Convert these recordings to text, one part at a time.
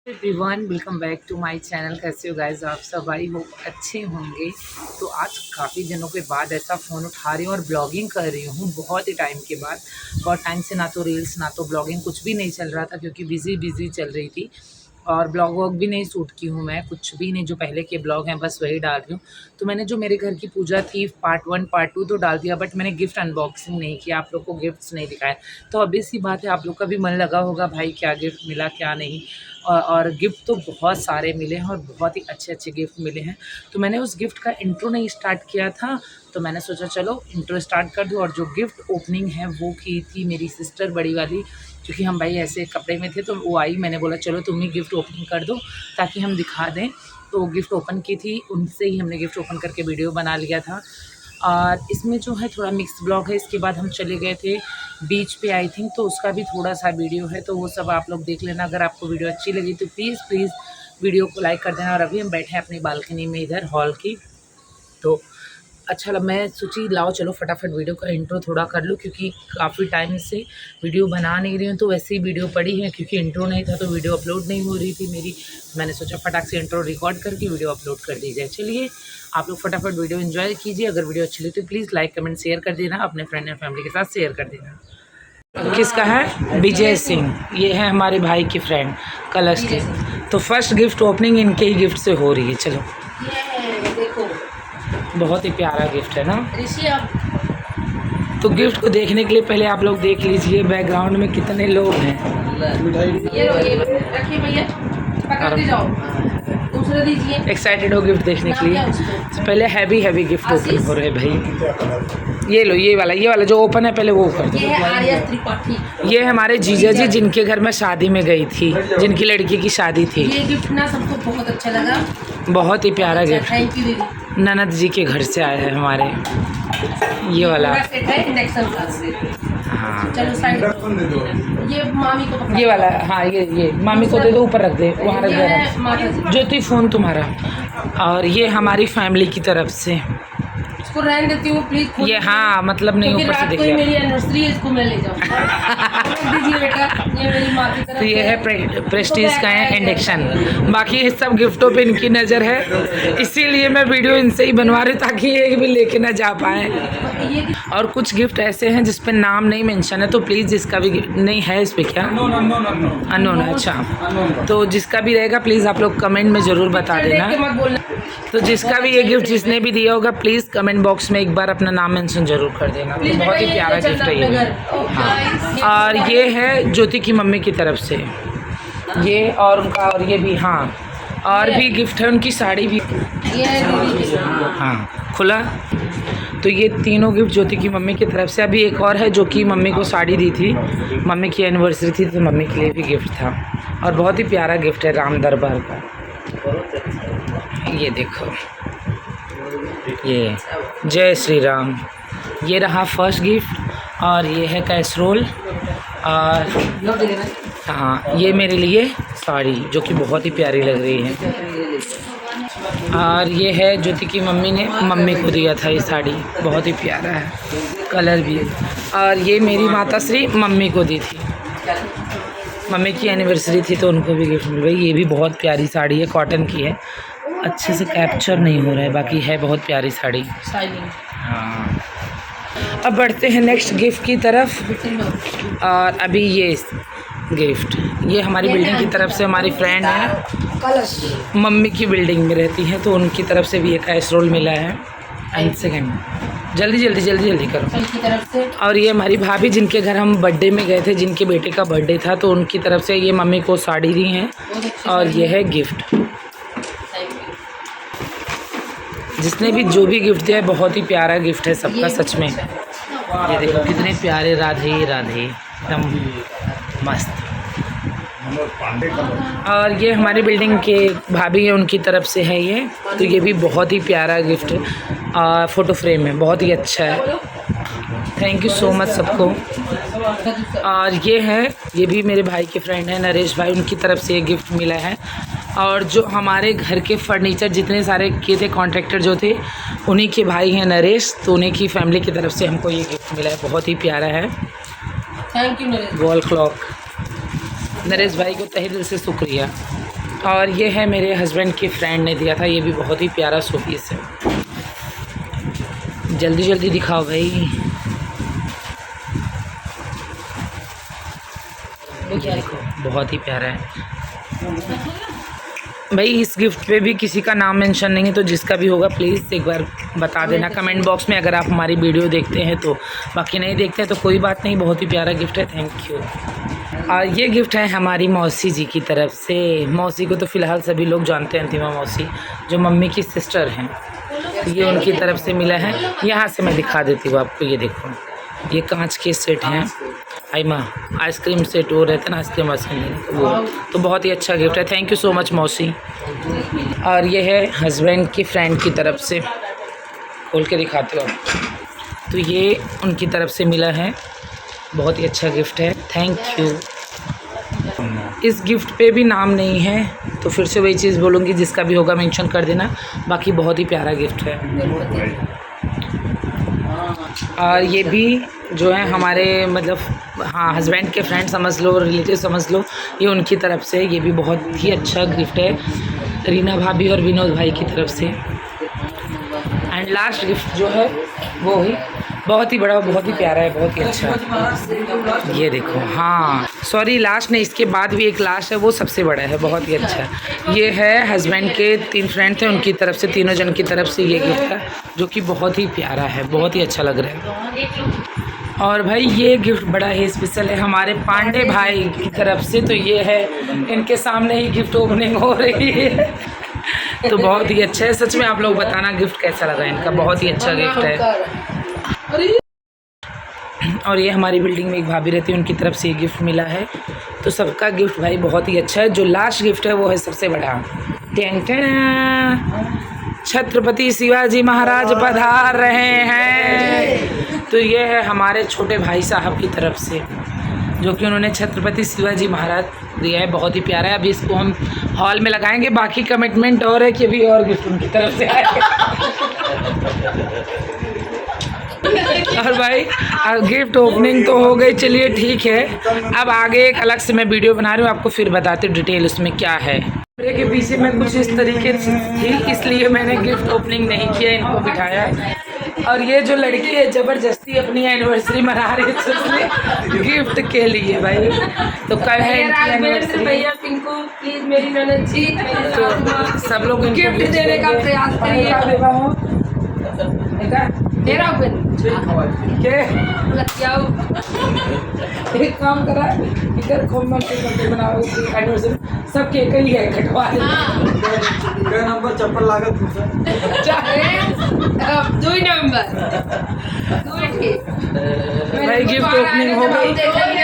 Everyone welcome back to my channel. कैसे हो guys आप सब? आई होप अच्छे होंगे। तो आज काफ़ी दिनों के बाद ऐसा फ़ोन उठा रही हूँ और ब्लॉगिंग कर रही हूँ बहुत ही टाइम के बाद। बहुत टाइम से ना तो रील्स ना तो ब्लॉगिंग कुछ भी नहीं चल रहा था क्योंकि बिज़ी चल रही थी। और ब्लॉग वॉग भी नहीं शूट की हूँ मैं, कुछ भी नहीं। जो पहले के ब्लॉग हैं बस वही डाल रही हूँ। तो मैंने जो मेरे घर की पूजा थी पार्ट 1 पार्ट 2 तो डाल दिया, बट मैंने गिफ्ट अनबॉक्सिंग नहीं किया, आप लोग को गिफ्ट्स नहीं दिखाया। तो ऑब्वियस सी बात है आप लोग का भी मन लगा होगा भाई क्या गिफ्ट मिला क्या नहीं। और गिफ्ट तो बहुत सारे मिले हैं और बहुत ही अच्छे अच्छे गिफ्ट मिले हैं। तो मैंने उस गिफ्ट का इंट्रो नहीं स्टार्ट किया था, तो मैंने सोचा चलो इंट्रो स्टार्ट कर दूँ। और जो गिफ्ट ओपनिंग है वो की थी मेरी सिस्टर बड़ी वाली, क्योंकि हम भाई ऐसे कपड़े में थे तो वो आई, मैंने बोला चलो तुम ही गिफ्ट ओपनिंग कर दो ताकि हम दिखा दें। तो गिफ्ट ओपन की थी, उनसे ही हमने गिफ्ट ओपन करके वीडियो बना लिया था। और इसमें जो है थोड़ा मिक्स ब्लॉग है। इसके बाद हम चले गए थे बीच पे आई थिंक, तो उसका भी थोड़ा सा वीडियो है, तो वो सब आप लोग देख लेना। अगर आपको वीडियो अच्छी लगी तो प्लीज़ वीडियो को लाइक कर देना। और अभी हम बैठे हैं अपनी बालकनी में इधर हॉल की, तो अच्छा लगा। मैं सोची लाओ चलो फटाफट वीडियो का इंट्रो थोड़ा कर लूँ, क्योंकि काफ़ी टाइम से वीडियो बना नहीं रही हूँ। तो वैसे ही वीडियो पड़ी है, क्योंकि इंट्रो नहीं था तो वीडियो अपलोड नहीं हो रही थी मेरी। मैंने सोचा फटाक से इंट्रो रिकॉर्ड करके वीडियो अपलोड कर दी जाए। चलिए आप लोग फटाफट वीडियो एंजॉय कीजिए। अगर वीडियो अच्छी लगी तो प्लीज़ लाइक कमेंट शेयर कर देना, अपने फ्रेंड एंड फैमिली के साथ शेयर कर देना। किसका है? विजय सिंह। ये है हमारे भाई की फ्रेंड कलश की। तो फर्स्ट गिफ्ट ओपनिंग इनके ही गिफ्ट से हो रही है। चलो बहुत ही प्यारा गिफ्ट है ना। तो गिफ्ट को देखने के लिए पहले आप लोग देख लीजिए बैकग्राउंड में कितने लोग हैं। एक्साइटेड हो गिफ्ट देखने के लिए। तो पहले हैवी गिफ्ट ओपन हो रहे भाई। ये लो, ये वाला जो ओपन है पहले वो कर दो। ये हमारे जीजा जी जिनके घर में शादी में गई थी, जिनकी लड़की की शादी थी। ये गिफ्ट ना सबको बहुत अच्छा लगा, बहुत ही प्यारा गिफ्ट। थैंक यू दीदी। ननद जी के घर से आया है हमारे। ये वाला हाँ, चलो साइड ये मामी को ये वाला हाँ, ये मामी को दे दो, ऊपर रख दे, वहाँ रख दे ज्योति फ़ोन तुम्हारा। और ये हमारी फैमिली की तरफ से इसको रहने देती हूँ प्लीज। ये हाँ मतलब नहीं ऊपर से देखिए। मेरी एनिवर्सरी है, इसको मैं ले जाऊँ। दीजिए बेटा, ये मेरी माँ की तरफ। तो ये है प्रेस्टीज का है इंडक्शन। बाकी ये सब गिफ्टों पे इनकी नज़र है, इसीलिए मैं वीडियो इनसे ही बनवा रही ताकि ये भी लेके ना जा पाए। और कुछ गिफ्ट ऐसे हैं जिस पे नाम नहीं मेंशन है, तो प्लीज़ जिसका भी नहीं है इस पे क्या अननोन है। अच्छा, तो जिसका भी रहेगा प्लीज़ आप लोग कमेंट में ज़रूर बता देना। तो जिसका भी ये गिफ्ट जिसने भी दिया होगा प्लीज़ कमेंट बॉक्स में एक बार अपना नाम मेंशन जरूर कर देना। तो बहुत ही प्यारा गिफ्ट है ये। हाँ, और ये है ज्योति की मम्मी की तरफ से ये, और उनका, और ये भी हाँ, और भी गिफ्ट है उनकी साड़ी भी हाँ खुला। तो ये तीनों गिफ्ट ज्योति की मम्मी की तरफ से। अभी एक और है जो कि मम्मी को साड़ी दी थी, मम्मी की एनिवर्सरी थी तो मम्मी के लिए भी गिफ्ट था। और बहुत ही प्यारा गिफ्ट है राम दरबार का। ये देखो, ये जय श्री राम। ये रहा फर्स्ट गिफ्ट। और ये है कैसरोल। और हाँ, ये मेरे लिए साड़ी जो कि बहुत ही प्यारी लग रही है। और ये है ज्योति की मम्मी ने मम्मी को दिया था ये साड़ी, बहुत ही प्यारा है, कलर भी। और ये मेरी माता श्री मम्मी को दी थी, मम्मी की एनिवर्सरी थी तो उनको भी गिफ्ट मिल गई। ये भी बहुत प्यारी साड़ी है, कॉटन की है, अच्छे से कैप्चर नहीं हो रहा है, बाकी है बहुत प्यारी साड़ी। हाँ, अब बढ़ते हैं नेक्स्ट गिफ्ट की तरफ। और अभी ये गिफ्ट, ये हमारी बिल्डिंग की तरफ से हमारी फ्रेंड है, मम्मी की बिल्डिंग में रहती हैं, तो उनकी तरफ से भी एक कैसरोल मिला है। एंड सेकेंड जल्दी करो। और ये हमारी भाभी जिनके घर हम बर्थडे में गए थे, जिनके बेटे का बर्थडे था, तो उनकी तरफ से ये मम्मी को साड़ी दी हैं। और ये है गिफ्ट। जिसने भी जो भी गिफ्ट दिया है बहुत ही प्यारा गिफ्ट है सबका, सच में। ये देखो कितने प्यारे राधे एकदम मस्त। और ये हमारी बिल्डिंग के भाभी है, उनकी तरफ से है ये। तो ये भी बहुत ही प्यारा गिफ्ट फ़ोटो फ्रेम है, बहुत ही अच्छा है। थैंक यू सो मच सबको। और ये है, ये भी मेरे भाई के फ्रेंड है नरेश भाई, उनकी तरफ से ये गिफ्ट मिला है। और जो हमारे घर के फर्नीचर जितने सारे किए थे कॉन्ट्रैक्टर जो थे, उन्हीं के भाई हैं नरेश, तो उन्हीं की फैमिली की तरफ से हमको ये गिफ्ट मिला है, बहुत ही प्यारा है। Thank you Naresh. Wall clock. Naresh भाई को तहे दिल से शुक्रिया। और ये है मेरे हस्बैंड के फ्रेंड ने दिया था, ये भी बहुत ही प्यारा शो पीस है। जल्दी जल्दी दिखाओ भाई। देखो बहुत ही प्यारा है भाई। इस गिफ्ट पे भी किसी का नाम मेंशन नहीं है, तो जिसका भी होगा प्लीज़ एक बार बता देना कमेंट बॉक्स में, अगर आप हमारी वीडियो देखते हैं तो। बाकी नहीं देखते हैं तो कोई बात नहीं, बहुत ही प्यारा गिफ्ट है, थैंक यू। और ये गिफ्ट है हमारी मौसी जी की तरफ से। मौसी को तो फ़िलहाल सभी लोग जानते हैं, अंतिमा मौसी जो मम्मी की सिस्टर हैं, तो ये उनकी तरफ से मिला है। यहाँ से मैं दिखा देती हूँ आपको, ये देखो ये कांच के सेट हैं। आइसक्रीम सेट वो रहता है ना, आइसक्रीम वो, तो बहुत ही अच्छा गिफ्ट है, थैंक यू सो मच मौसी। और ये है हस्बैंड की फ्रेंड की तरफ से, खोल के दिखाते हो आप। तो ये उनकी तरफ से मिला है, बहुत ही अच्छा गिफ्ट है, थैंक यू। इस गिफ्ट पे भी नाम नहीं है, तो फिर से वही चीज़ बोलूँगी, जिसका भी होगा मेंशन कर देना। बाकी बहुत ही प्यारा गिफ्ट है। और ये भी जो है हमारे मतलब हाँ हस्बैंड के फ्रेंड समझ लो, रिलेटिव समझ लो, ये उनकी तरफ से। ये भी बहुत ही अच्छा गिफ्ट है, रीना भाभी और विनोद भाई की तरफ से। एंड लास्ट गिफ्ट जो है वो ही बहुत ही बड़ा, बहुत ही प्यारा है, बहुत ही अच्छा। ये देखो, हाँ सॉरी लास्ट नहीं, इसके बाद भी एक लास्ट है, वो सबसे बड़ा है, बहुत ही अच्छा है। ये है हस्बैंड के 3 फ्रेंड थे, उनकी तरफ से, तीनों जन की तरफ से ये गिफ्ट है, जो कि बहुत ही प्यारा है, बहुत ही अच्छा लग रहा है। और भाई ये गिफ्ट बड़ा ही स्पेशल है हमारे पांडे भाई की तरफ से, तो ये है इनके सामने ही गिफ्ट ओपनिंग हो रही है। तो बहुत ही अच्छा है, सच में आप लोग बताना गिफ्ट कैसा लगा इनका, बहुत ही अच्छा गिफ्ट है। और ये हमारी बिल्डिंग में एक भाभी रहती है, उनकी तरफ से ये गिफ्ट मिला है। तो सबका गिफ्ट भाई बहुत ही अच्छा है। जो लास्ट गिफ्ट है वो है सबसे बड़ा। छत्रपति शिवाजी महाराज पधार रहे हैं। तो ये है हमारे छोटे भाई साहब की तरफ से, जो कि उन्होंने छत्रपति शिवाजी महाराज दिया है, बहुत ही प्यारा है। अभी इसको हम हॉल में लगाएंगे, बाकी कमिटमेंट और है कि अभी और गिफ्ट उनकी तरफ से आएगा। और भाई गिफ्ट ओपनिंग तो हो गई, चलिए ठीक है। अब आगे एक अलग से मैं वीडियो बना रही हूँ, आपको फिर बताते डिटेल उसमें क्या है। मेरे के पीछे में कुछ इस तरीके से थी, इसलिए मैंने गिफ्ट ओपनिंग नहीं किया, इनको बिठाया। और ये जो लड़की है ज़बरदस्ती अपनी एनिवर्सरी मना रही है इसलिए गिफ्ट के लिए भाई। तो कल है इनकी एनिवर्सरी। भैया पिंकू प्लीज मेरी ननद जी, तो सब लोग गिफ्ट देने का प्रयास करिए। मेरा एक काम करा, इधर खोमल के बर्थडे बनाओ, एनिवर्सरी सब केक ही है कटवा नंबर चप्पल लागत 2 नवंबर भाई गिफ्ट ओपनिंग हो गई।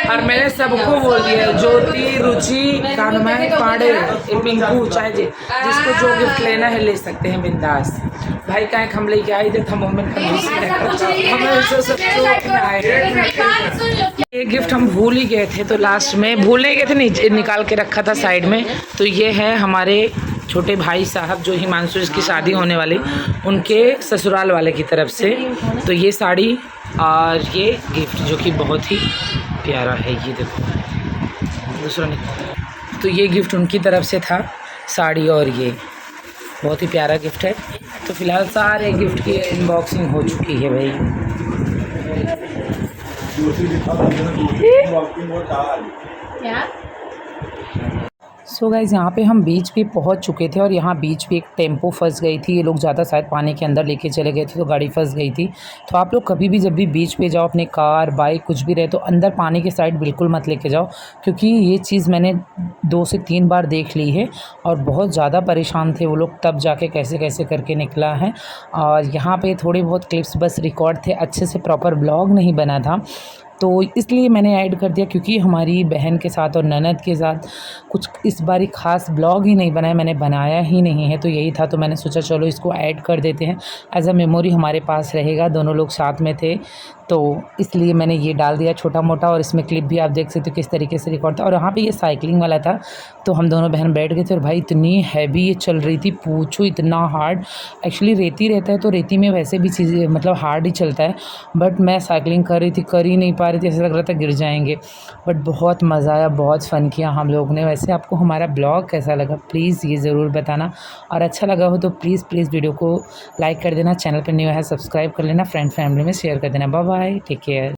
और मैंने सबको बोल दिया, ज्योति, रुचि, कानमय, पांडे, पिंकू, चाहे जिसको जो गिफ्ट लेना है ले सकते हैं बिंदास। भाई का हम लेके आए थे, हम ये गिफ्ट हम भूल ही गए थे, तो लास्ट में भूलने गए थे, नहीं निकाल के रखा था साइड में। तो ये है हमारे छोटे भाई साहब जो हिमांशु जिसकी शादी होने वाली, उनके ससुराल वाले की तरफ से। तो ये साड़ी और ये गिफ्ट जो कि बहुत ही प्यारा है, ये देखो दूसरा नहीं। तो ये गिफ्ट उनकी तरफ से था, साड़ी और ये बहुत ही प्यारा गिफ्ट है। तो फिलहाल सारे गिफ्ट की अनबॉक्सिंग हो चुकी है भाई। क्या सो गाइज़ यहाँ पे हम बीच पे पहुँच चुके थे, और यहाँ बीच पे एक टेम्पो फंस गई थी। ये लोग ज़्यादा शायद पानी के अंदर लेके चले गए थे, तो गाड़ी फंस गई थी। तो आप लोग कभी भी जब भी बीच पे जाओ, अपने कार बाइक कुछ भी रहे, तो अंदर पानी के साइड बिल्कुल मत लेके जाओ, क्योंकि ये चीज़ मैंने 2 से 3 बार देख ली है। और बहुत ज़्यादा परेशान थे वो लोग, तब जाके कैसे कैसे करके निकला है। और यहाँ पर थोड़े बहुत क्लिप्स बस रिकॉर्ड थे, अच्छे से प्रॉपर ब्लॉग नहीं बना था, तो इसलिए मैंने ऐड कर दिया, क्योंकि हमारी बहन के साथ और ननद के साथ कुछ इस बारी ख़ास ब्लॉग ही नहीं बनाया, मैंने बनाया ही नहीं है। तो यही था, तो मैंने सोचा चलो इसको ऐड कर देते हैं, एज अ मेमोरी हमारे पास रहेगा। दोनों लोग साथ में थे, तो इसलिए मैंने ये डाल दिया छोटा मोटा, और इसमें क्लिप भी आप देख सकते हो किस तरीके से रिकॉर्ड था। और यहाँ पे ये साइकिलिंग वाला था, तो हम दोनों बहन बैठ गए थे और भाई इतनी हैवी ये चल रही थी, पूछो इतना हार्ड। एक्चुअली रेती रहता है तो रेती में वैसे भी चीज़ें मतलब हार्ड ही चलता है, बट मैं साइकिलिंग कर रही थी, कर ही नहीं पा रही थी, ऐसा लग रहा था गिर जाएंगे। बट बहुत मज़ा आया, बहुत फ़न किया हम लोग ने। वैसे आपको हमारा ब्लॉग कैसा लगा प्लीज़ ये ज़रूर बताना, और अच्छा लगा हो तो प्लीज़ वीडियो को लाइक कर देना, चैनल पर न्यू है सब्सक्राइब कर लेना, फ्रेंड फैमिली में शेयर कर देना। Bye bye, take care.